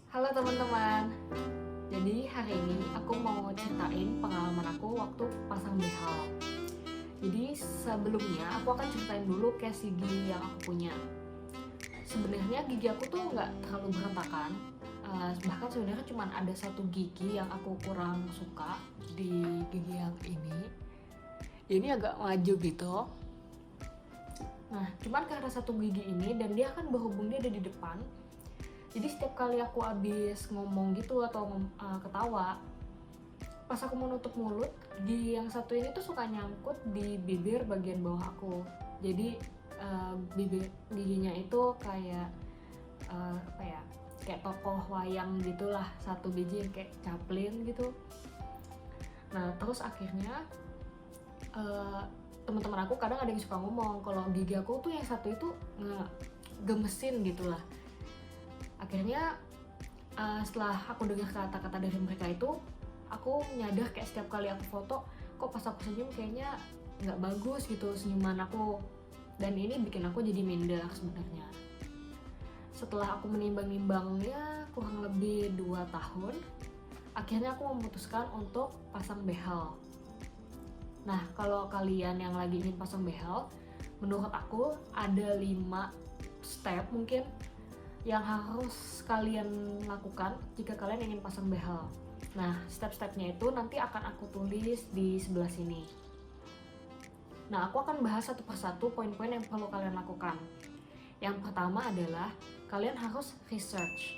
Halo teman-teman, jadi hari ini aku mau ceritain pengalaman aku waktu pasang behel. Jadi sebelumnya aku akan ceritain dulu case gigi yang aku punya. Sebenarnya gigi aku tuh nggak terlalu berantakan, bahkan sebenarnya cuma ada satu gigi yang aku kurang suka di gigi yang ini. Ini agak maju gitu. Nah, cuman karena satu gigi ini dan dia kan berhubung dia ada di depan, jadi setiap kali aku habis ngomong gitu atau ketawa, pas aku mau nutup mulut, di yang satu ini tuh suka nyangkut di bibir bagian bawah aku. Jadi bibir giginya itu kayak apa ya, kayak tokoh wayang gitulah, satu biji yang kayak caplin gitu. Nah terus akhirnya teman-teman aku kadang ada yang suka ngomong kalau gigi aku tuh yang satu itu gemesin gitulah. Akhirnya setelah aku dengar kata-kata dari mereka itu, aku nyadar kayak setiap kali aku foto, kok pas aku senyum kayaknya nggak bagus gitu senyuman aku, dan ini bikin aku jadi minder sebenarnya. Setelah aku menimbang-nimbangnya kurang lebih 2 tahun, akhirnya aku memutuskan untuk pasang behel. Nah kalau kalian yang lagi ingin pasang behel, menurut aku ada 5 step mungkin yang harus kalian lakukan jika kalian ingin pasang behel. Nah, step-stepnya itu nanti akan aku tulis di sebelah sini. Nah, aku akan bahas satu persatu poin-poin yang perlu kalian lakukan. Yang pertama adalah kalian harus research.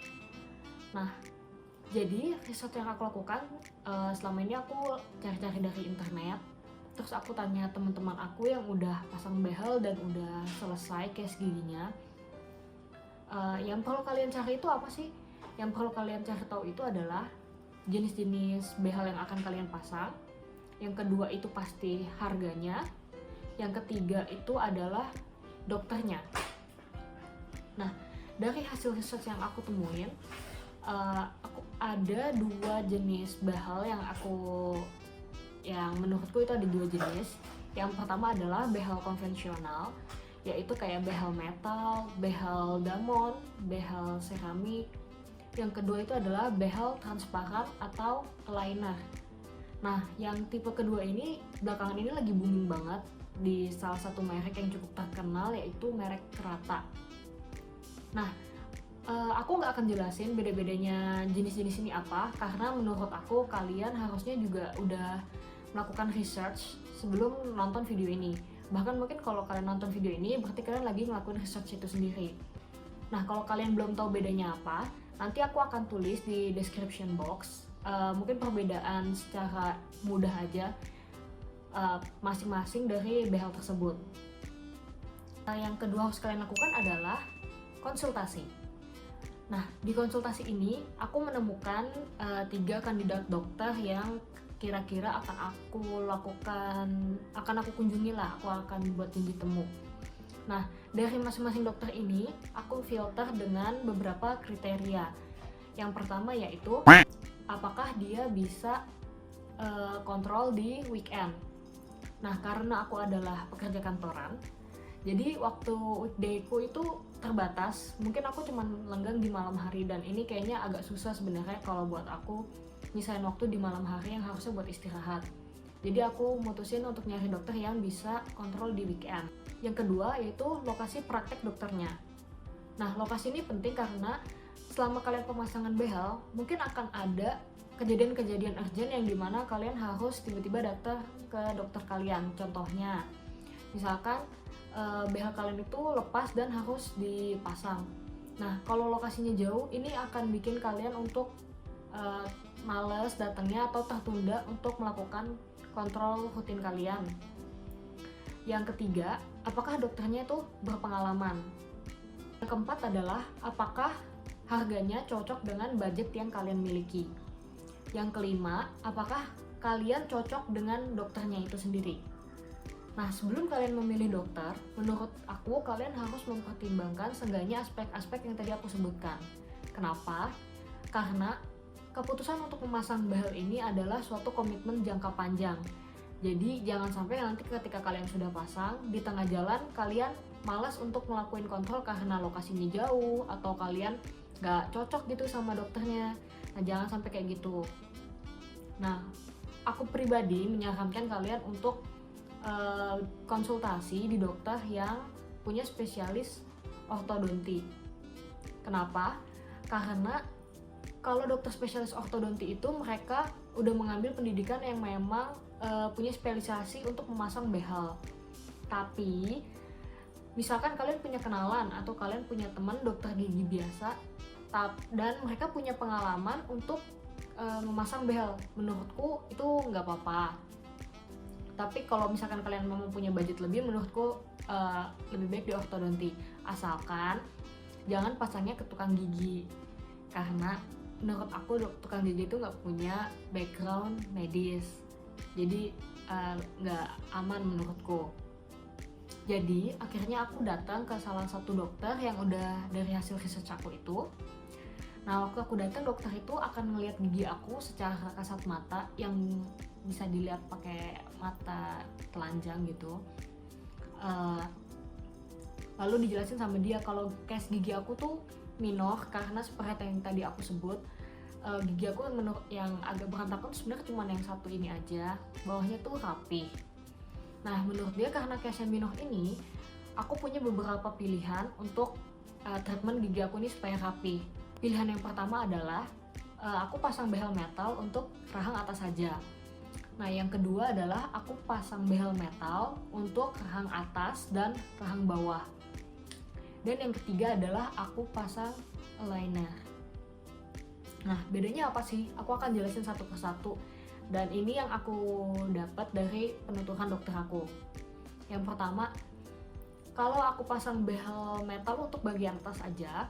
Nah, jadi research yang aku lakukan selama ini aku cari-cari dari internet. Terus aku tanya teman-teman aku yang udah pasang behel dan udah selesai case giginya. Yang perlu kalian cari itu apa sih? Yang perlu kalian cari tahu itu adalah jenis-jenis behel yang akan kalian pasang. Yang kedua itu pasti harganya. Yang ketiga itu adalah dokternya. Nah, dari hasil research yang aku temuin, aku ada 2 jenis behel yang menurutku itu ada 2 jenis. Yang pertama adalah behel konvensional, yaitu kayak behel metal, behel damon, behel seramik. Yang kedua itu adalah behel transparan atau liner. Nah, yang tipe kedua ini belakangan ini lagi booming banget di salah satu merek yang cukup terkenal, yaitu merek Kerata. Nah, aku nggak akan jelasin beda-bedanya jenis-jenis ini apa, karena menurut aku kalian harusnya juga udah melakukan research sebelum nonton video ini. Bahkan mungkin kalau kalian nonton video ini berarti kalian lagi ngelakuin research itu sendiri. Nah kalau kalian belum tahu bedanya apa, nanti aku akan tulis di description box. Mungkin perbedaan secara mudah aja masing-masing dari behel tersebut. Yang kedua harus kalian lakukan adalah konsultasi. Nah di konsultasi ini aku menemukan 3 kandidat dokter yang kira-kira akan aku kunjungi lah, aku akan buat janji temu. Nah, dari masing-masing dokter ini, aku filter dengan beberapa kriteria. Yang pertama yaitu, apakah dia bisa kontrol di weekend. Nah, karena aku adalah pekerja kantoran, jadi waktu weekday-ku itu terbatas. Mungkin aku cuma lenggang di malam hari, dan ini kayaknya agak susah sebenarnya kalau buat aku misalnya waktu di malam hari yang harusnya buat istirahat. Jadi aku mutusin untuk nyari dokter yang bisa kontrol di weekend. Yang kedua yaitu lokasi praktek dokternya. Nah lokasi ini penting karena selama kalian pemasangan behel, mungkin akan ada kejadian-kejadian urgent yang dimana kalian harus tiba-tiba datang ke dokter kalian. Contohnya, misalkan behel kalian itu lepas dan harus dipasang. Nah kalau lokasinya jauh, ini akan bikin kalian untuk males datangnya atau tertunda untuk melakukan kontrol rutin kalian. Yang ketiga, apakah dokternya itu berpengalaman. Yang keempat adalah apakah harganya cocok dengan budget yang kalian miliki. Yang kelima, apakah kalian cocok dengan dokternya itu sendiri. Nah sebelum kalian memilih dokter, menurut aku kalian harus mempertimbangkan seenggaknya aspek-aspek yang tadi aku sebutkan. Kenapa? Karena keputusan untuk memasang behel ini adalah suatu komitmen jangka panjang. Jadi jangan sampai nanti ketika kalian sudah pasang, di tengah jalan kalian malas untuk melakukan kontrol karena lokasinya jauh, atau kalian nggak cocok gitu sama dokternya. Nah, jangan sampai kayak gitu. Nah, aku pribadi menyarankan kalian untuk konsultasi di dokter yang punya spesialis ortodonti. Kenapa? Karena kalau dokter spesialis ortodonti itu mereka udah mengambil pendidikan yang memang punya spesialisasi untuk memasang behel. Tapi misalkan kalian punya kenalan atau kalian punya teman dokter gigi biasa dan mereka punya pengalaman untuk memasang behel, menurutku itu nggak apa-apa. Tapi kalau misalkan kalian memang punya budget lebih, menurutku lebih baik di ortodonti, asalkan jangan pasangnya ke tukang gigi, karena menurut aku tukang gigi itu nggak punya background medis, jadi nggak aman menurutku. Jadi akhirnya aku datang ke salah satu dokter yang udah dari hasil research aku itu. Nah, waktu aku datang, dokter itu akan ngelihat gigi aku secara kasat mata yang bisa dilihat pakai mata telanjang gitu. Lalu dijelasin sama dia kalau case gigi aku tuh minor, karena seperti yang tadi aku sebut, gigi aku yang agak berantakan sebenarnya cuma yang satu ini aja, bawahnya tuh rapi. Nah, menurut dia karena case minor ini, aku punya beberapa pilihan untuk treatment gigi aku ini supaya rapi. Pilihan yang pertama adalah aku pasang behel metal untuk rahang atas saja. Nah, yang kedua adalah aku pasang behel metal untuk rahang atas dan rahang bawah. Dan yang ketiga adalah aku pasang aligner. Nah, bedanya apa sih? Aku akan jelasin satu persatu. Dan ini yang aku dapat dari penuturan dokter aku. Yang pertama, kalau aku pasang behel metal untuk bagian atas aja,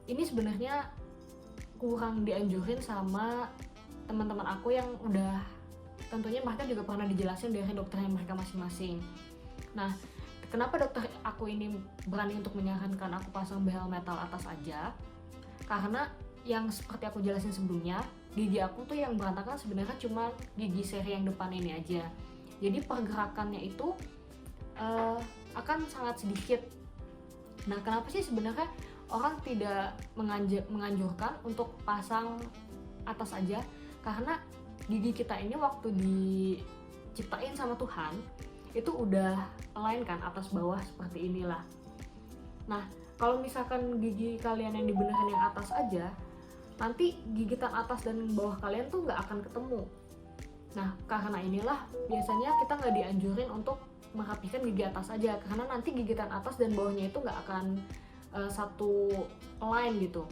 ini sebenarnya kurang dianjurin sama teman-teman aku yang udah, tentunya mereka juga pernah dijelasin dari dokternya mereka masing-masing. Nah, kenapa dokter aku ini berani untuk menyarankan aku pasang behel metal atas aja? Karena yang seperti aku jelasin sebelumnya, gigi aku tuh yang berantakan sebenarnya cuma gigi seri yang depan ini aja. Jadi pergerakannya itu akan sangat sedikit. Nah, kenapa sih sebenarnya orang tidak menganjurkan untuk pasang atas aja? Karena gigi kita ini waktu diciptain sama Tuhan itu udah align kan, atas bawah seperti inilah. Nah, kalau misalkan gigi kalian yang dibenerin yang atas aja, nanti gigitan atas dan bawah kalian tuh nggak akan ketemu. Nah, karena inilah biasanya kita nggak dianjurin untuk merapikan gigi atas aja, karena nanti gigitan atas dan bawahnya itu nggak akan satu line gitu.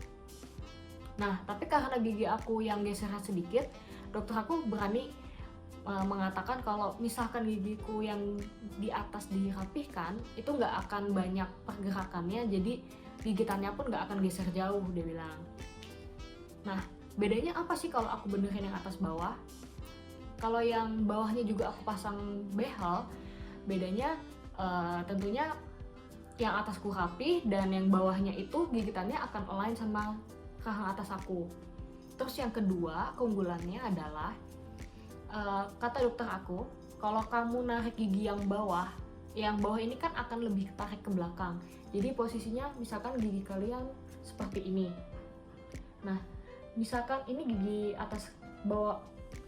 Nah, tapi karena gigi aku yang geseran sedikit, dokter aku berani mengatakan kalau misalkan gigiku yang di atas dirapihkan, itu nggak akan banyak pergerakannya, jadi gigitannya pun nggak akan geser jauh, dia bilang. Nah, bedanya apa sih kalau aku benerin yang atas bawah? Kalau yang bawahnya juga aku pasang behel, bedanya tentunya yang atasku rapi dan yang bawahnya itu gigitannya akan align sama rahang atas aku. Terus yang kedua keunggulannya adalah kata dokter aku, kalau kamu narik gigi yang bawah ini kan akan lebih tarik ke belakang. Jadi posisinya misalkan gigi kalian seperti ini. Nah, misalkan ini gigi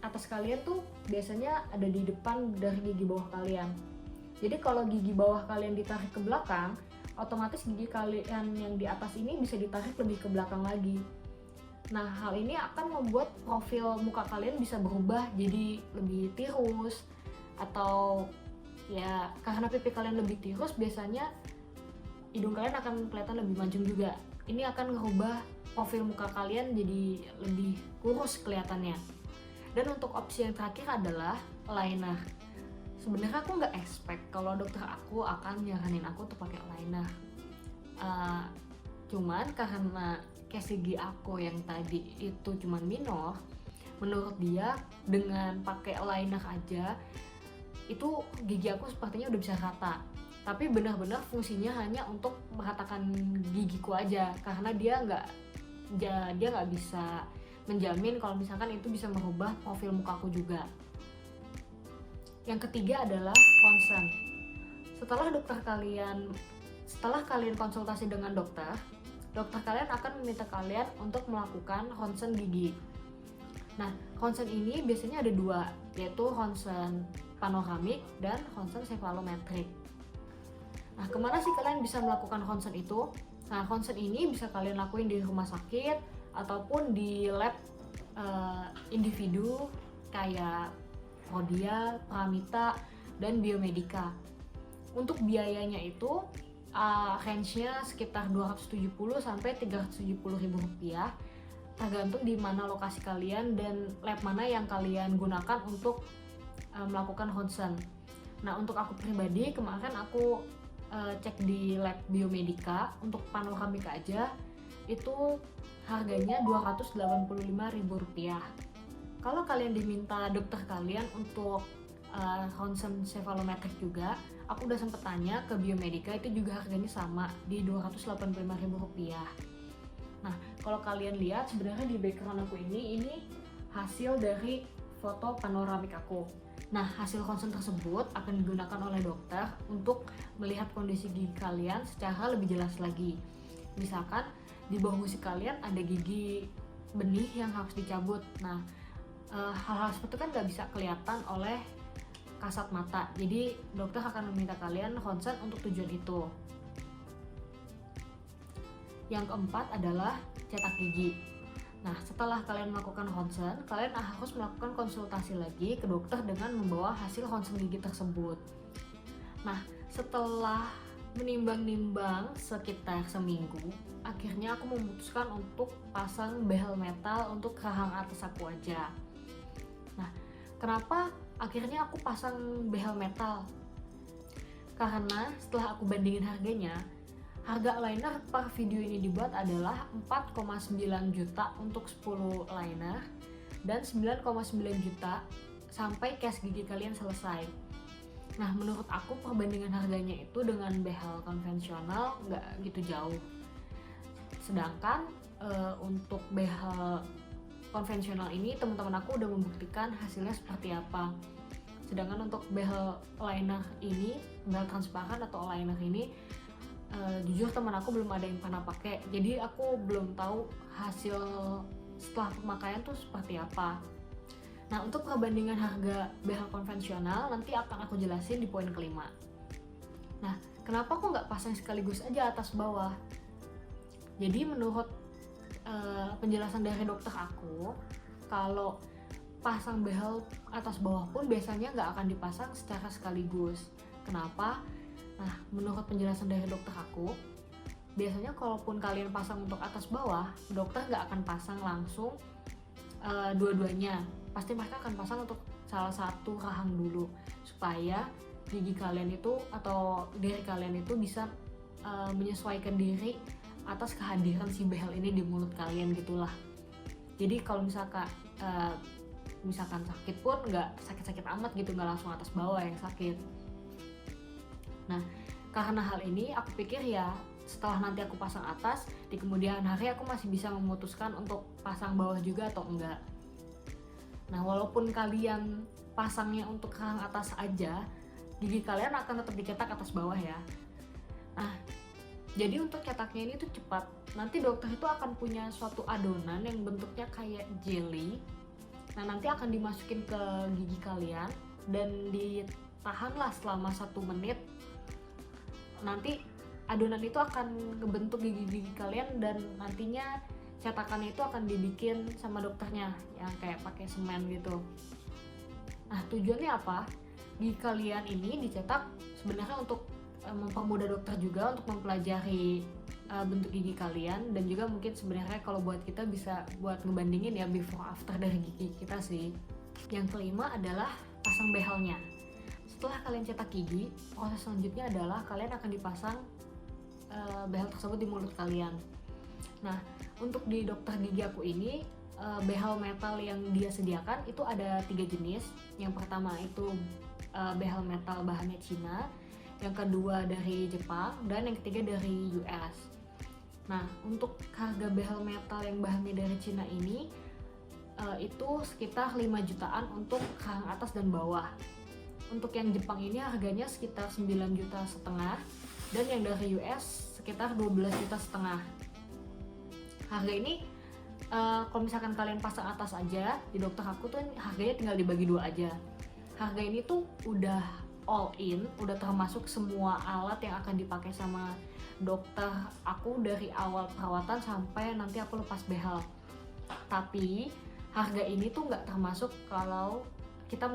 atas kalian tuh biasanya ada di depan dari gigi bawah kalian. Jadi kalau gigi bawah kalian ditarik ke belakang, otomatis gigi kalian yang di atas ini bisa ditarik lebih ke belakang lagi. Nah, hal ini akan membuat profil muka kalian bisa berubah jadi lebih tirus, atau ya karena pipi kalian lebih tirus, biasanya hidung kalian akan kelihatan lebih mancung juga. Ini akan ngerubah profil muka kalian jadi lebih kurus kelihatannya. Dan untuk opsi yang terakhir adalah aligner. Sebenarnya aku nggak expect kalau dokter aku akan nyaranin aku tuh pakai aligner. Cuman karena case gigi aku yang tadi itu cuman minor, menurut dia dengan pakai aligner aja itu gigi aku sepertinya udah bisa rata. Tapi benar-benar fungsinya hanya untuk meratakan gigiku aja, karena dia nggak bisa menjamin kalau misalkan itu bisa merubah profil mukaku juga. Yang ketiga adalah concern. Setelah kalian konsultasi dengan dokter, dokter kalian akan meminta kalian untuk melakukan ronsen gigi. Nah, ronsen ini biasanya ada dua, yaitu ronsen panoramik dan ronsen cefalometrik. Nah, kemana sih kalian bisa melakukan ronsen itu? Nah, ronsen ini bisa kalian lakuin di rumah sakit ataupun di lab individu kayak Prodia, Pramita, dan Biomedica. Untuk biayanya itu range-nya sekitar 270 sampai 370 ribu rupiah, tergantung di mana lokasi kalian dan lab mana yang kalian gunakan untuk melakukan ronsen. Nah, untuk aku pribadi kemarin aku cek di lab Biomedica untuk panoramik aja itu harganya 285 ribu rupiah. Kalau kalian diminta dokter kalian untuk ronsen cefalometrik juga, aku udah sempet tanya ke Biomedica, itu juga harganya sama di 285 ribu rupiah. Nah, kalau kalian lihat sebenarnya di background aku ini hasil dari foto panoramik aku. Nah, hasil ronsen tersebut akan digunakan oleh dokter untuk melihat kondisi gigi kalian secara lebih jelas lagi. Misalkan di bawah gusi kalian ada gigi benih yang harus dicabut. Nah, hal-hal seperti itu kan nggak bisa kelihatan oleh kasat mata. Jadi dokter akan meminta kalian ronsen untuk tujuan itu. Yang keempat adalah cetak gigi. Nah, setelah kalian melakukan ronsen, kalian harus melakukan konsultasi lagi ke dokter dengan membawa hasil ronsen gigi tersebut. Nah, setelah menimbang-nimbang sekitar seminggu, akhirnya aku memutuskan untuk pasang behel metal untuk rahang atas aku aja. Nah, kenapa akhirnya aku pasang behel metal? Karena setelah aku bandingin harganya, harga aligner per video ini dibuat adalah 4,9 juta untuk 10 aligner dan 9,9 juta sampai case gigi kalian selesai. Nah, menurut aku perbandingan harganya itu dengan behel konvensional nggak gitu jauh. Sedangkan untuk behel konvensional ini teman-teman aku udah membuktikan hasilnya seperti apa. Sedangkan untuk behel liner ini, behel transparan atau liner ini, jujur teman aku belum ada yang pernah pakai. Jadi aku belum tahu hasil setelah pemakaian tuh seperti apa. Nah, untuk perbandingan harga behel konvensional nanti akan aku jelasin di poin kelima. Nah, kenapa aku nggak pasang sekaligus aja atas bawah? Jadi menurut penjelasan dari dokter aku, kalau pasang behel atas bawah pun biasanya nggak akan dipasang secara sekaligus. Kenapa? Nah, menurut penjelasan dari dokter aku, biasanya kalaupun kalian pasang untuk atas bawah, dokter nggak akan pasang langsung dua-duanya. Pasti mereka akan pasang untuk salah satu rahang dulu supaya gigi kalian itu atau diri kalian itu bisa menyesuaikan diri atas kehadiran si behel ini di mulut kalian gitulah. Jadi kalau misalkan sakit pun nggak sakit-sakit amat gitu, nggak langsung atas bawah yang sakit. Nah, karena hal ini aku pikir ya setelah nanti aku pasang atas, di kemudian hari aku masih bisa memutuskan untuk pasang bawah juga atau enggak. Nah, walaupun kalian pasangnya untuk rahang atas aja, gigi kalian akan tetap dicetak atas bawah ya. Nah, jadi untuk cetaknya ini tuh cepat. Nanti dokter itu akan punya suatu adonan yang bentuknya kayak jelly. Nah, nanti akan dimasukin ke gigi kalian dan ditahanlah selama 1 menit. Nanti adonan itu akan ngebentuk gigi-gigi kalian dan nantinya cetakannya itu akan dibikin sama dokternya yang kayak pakai semen gitu. Nah, tujuannya apa? Gigi kalian ini dicetak sebenarnya untuk mempermudah dokter juga untuk mempelajari bentuk gigi kalian, dan juga mungkin sebenarnya kalau buat kita bisa buat ngebandingin ya before after dari gigi kita sih. Yang kelima adalah pasang behelnya. Setelah kalian cetak gigi, proses selanjutnya adalah kalian akan dipasang behel tersebut di mulut kalian. Nah, untuk di dokter gigi aku ini, behel metal yang dia sediakan itu ada 3 jenis. Yang pertama itu behel metal bahannya Cina, yang kedua dari Jepang, dan yang ketiga dari US. Nah, untuk harga behel metal yang bahannya dari Cina ini itu sekitar 5 jutaan untuk rahang atas dan bawah. Untuk yang Jepang ini harganya sekitar 9,5 juta, dan yang dari US sekitar 12,5 juta. Harga ini kalau misalkan kalian pasang atas aja, di dokter aku tuh harganya tinggal dibagi 2 aja. Harga ini tuh udah all in, udah termasuk semua alat yang akan dipakai sama dokter aku dari awal perawatan sampai nanti aku lepas behel. Tapi harga ini tuh nggak termasuk kalau kita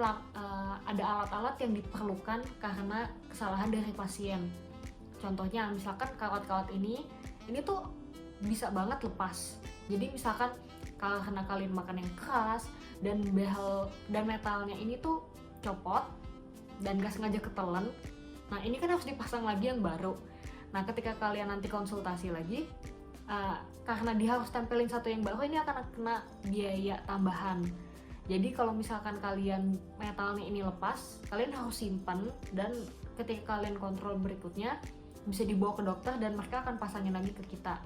ada alat-alat yang diperlukan karena kesalahan dari pasien. Contohnya misalkan kawat-kawat ini tuh bisa banget lepas. Jadi misalkan karena kalian makan yang keras dan behel dan metalnya ini tuh copot dan gak sengaja ketelen, nah ini kan harus dipasang lagi yang baru. Nah ketika kalian nanti konsultasi lagi, karena dia harus tempelin satu yang baru, ini akan kena biaya tambahan. Jadi kalau misalkan kalian metalnya ini lepas, kalian harus simpan, dan ketika kalian kontrol berikutnya bisa dibawa ke dokter dan mereka akan pasangin lagi ke kita.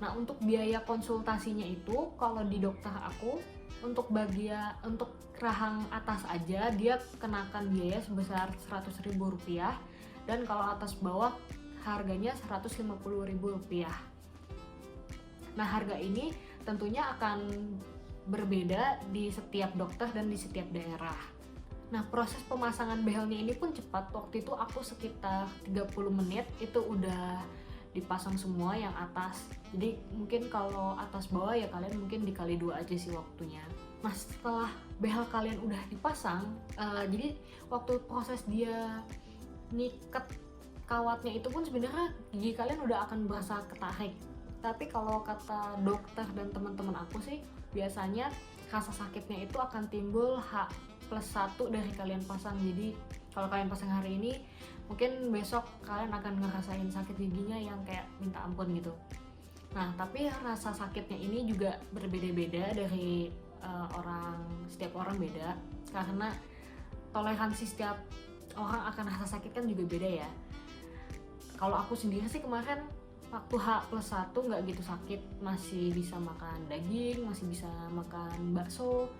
Nah untuk biaya konsultasinya itu kalau di dokter aku untuk rahang atas aja dia kenakan biaya sebesar Rp100.000, dan kalau atas bawah harganya Rp150.000. Nah harga ini tentunya akan berbeda di setiap dokter dan di setiap daerah. Nah proses pemasangan behelnya ini pun cepat. Waktu itu aku sekitar 30 menit itu udah dipasang semua yang atas. Jadi mungkin kalau atas bawah ya kalian mungkin dikali 2 aja sih waktunya. Nah setelah behel kalian udah dipasang, jadi waktu proses dia ngikat kawatnya itu pun sebenarnya gigi kalian udah akan berasa ketarik. Tapi kalau kata dokter dan teman-teman aku sih, biasanya rasa sakitnya itu akan timbul H+1 dari kalian pasang. Jadi kalau kalian pasang hari ini, mungkin besok kalian akan ngerasain sakit giginya yang kayak minta ampun gitu. Nah tapi rasa sakitnya ini juga berbeda-beda dari setiap orang beda, karena toleransi setiap orang akan rasa sakit kan juga beda ya. Kalau aku sendiri sih kemarin waktu H+1 nggak gitu sakit, masih bisa makan daging, masih bisa makan bakso,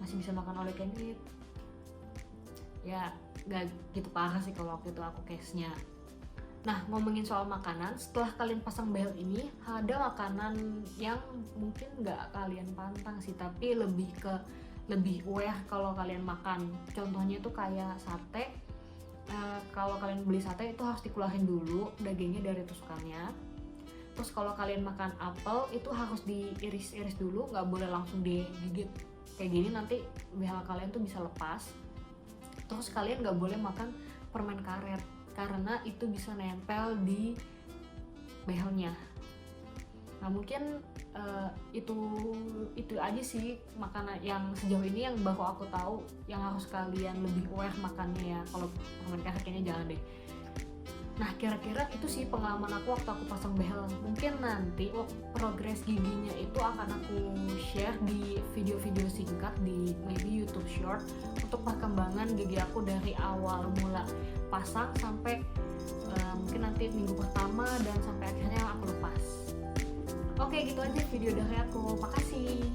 masih bisa makan all you can eat. Ya nggak gitu parah sih kalau waktu itu aku case-nya. Nah ngomongin soal makanan, setelah kalian pasang behel ini ada makanan yang mungkin nggak kalian pantang sih, tapi lebih aware kalau kalian makan. Contohnya tuh kayak sate. Kalau kalian beli sate itu harus dikeluarin dulu dagingnya dari tusukannya. Terus kalau kalian makan apel itu harus diiris-iris dulu, nggak boleh langsung digigit kayak gini, nanti behel kalian tuh bisa lepas. Terus kalian nggak boleh makan permen karet karena itu bisa nempel di behelnya. Nah mungkin itu aja sih makanan yang sejauh ini yang baru aku tahu yang harus kalian lebih aware makannya ya. Kalau permen karet kayaknya jangan deh. Nah kira-kira itu sih pengalaman aku waktu aku pasang behel. Mungkin nanti progres giginya itu akan aku share di video-video singkat di maybe YouTube Short untuk perkembangan gigi aku dari awal mula pasang sampai mungkin nanti minggu pertama dan sampai akhirnya aku lepas. Oke gitu aja video dari aku, makasih.